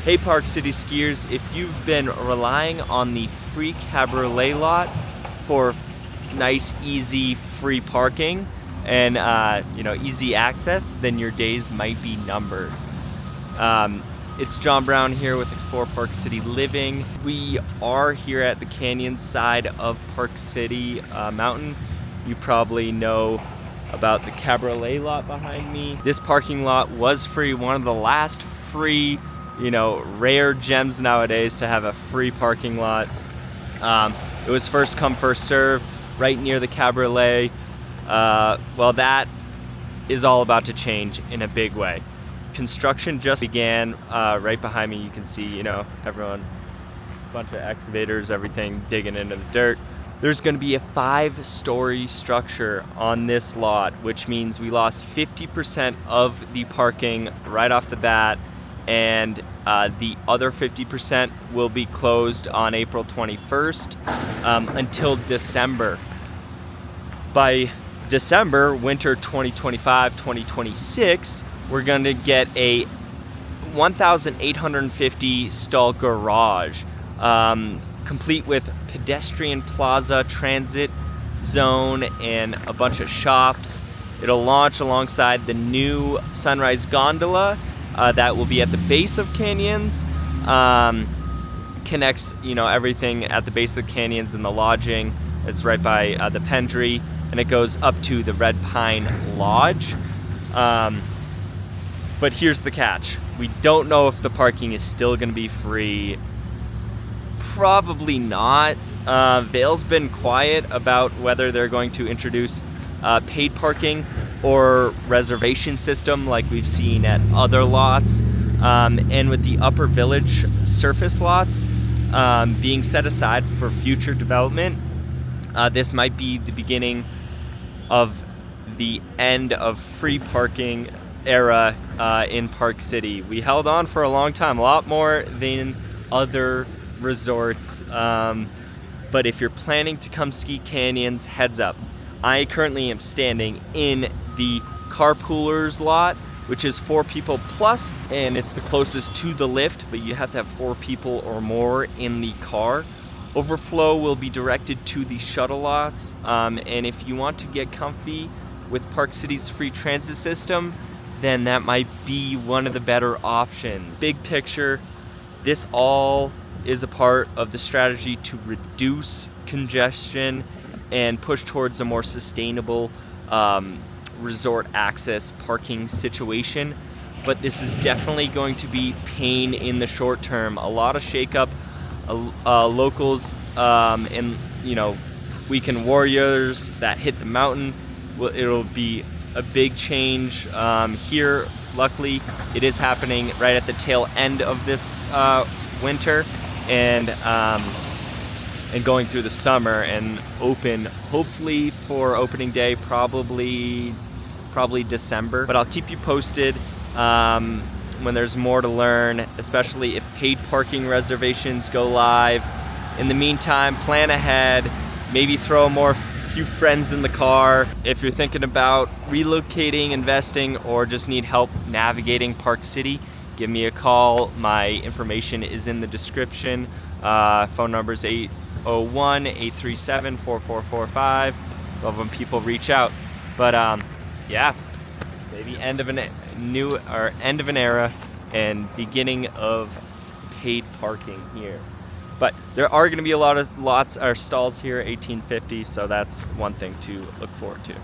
Hey Park City skiers, if you've been relying on the free Cabriolet lot for nice, easy, free parking and easy access, then your days might be numbered. It's John Brown here with Explore Park City Living. We are here at the canyon side of Park City Mountain. You probably know about the Cabriolet lot behind me. This parking lot was free, one of the last free, rare gems nowadays to have a free parking lot. It was first come, first serve, right near the Cabriolet. Well, that is all about to change in a big way. Construction just began right behind me. You can see, everyone, a bunch of excavators, everything digging into the dirt. There's going to be a 5-story structure on this lot, which means we lost 50% of the parking right off the bat, and the other 50% will be closed on April 21st until December. By December, winter 2025-2026, we're going to get a 1,850 stall garage, complete with pedestrian plaza, transit zone, and a bunch of shops. It'll launch alongside the new Sunrise gondola that will be at the base of canyons. Connects everything at the base of the canyons and the lodging. It's right by the Pendry, and it goes up to the Red Pine Lodge. But here's the catch. We don't know if the parking is still going to be free. Probably not. Vail's been quiet about whether they're going to introduce paid parking or reservation system like we've seen at other lots. And with the Upper Village surface lots being set aside for future development, this might be the beginning of the end of free parking era in Park City. We held on for a long time, a lot more than other resorts, but if you're planning to come ski canyons, heads up. I currently am standing in the carpoolers lot, which is 4 people plus, and it's the closest to the lift, but you have to have 4 people or more in the car. Overflow will be directed to the shuttle lots, and if you want to get comfy with Park City's free transit system, then that might be one of the better options. Big picture, this all is a part of the strategy to reduce congestion and push towards a more sustainable resort access parking situation. But this is definitely going to be pain in the short term. A lot of shakeup, locals and weekend warriors that hit the mountain. It'll be a big change here. Luckily, it is happening right at the tail end of this winter, and going through the summer, and open hopefully for opening day probably December. But I'll keep you posted when there's more to learn, especially if paid parking reservations go live. In the meantime, plan ahead, maybe throw few friends in the car. If you're thinking about relocating, investing, or just need help navigating Park City, give me a call. My information is in the description. Phone number is 801-837-4445. Love when people reach out. But yeah, maybe end of an era and beginning of paid parking here. But there are going to be a lot of lots or stalls here, 1850, so that's one thing to look forward to.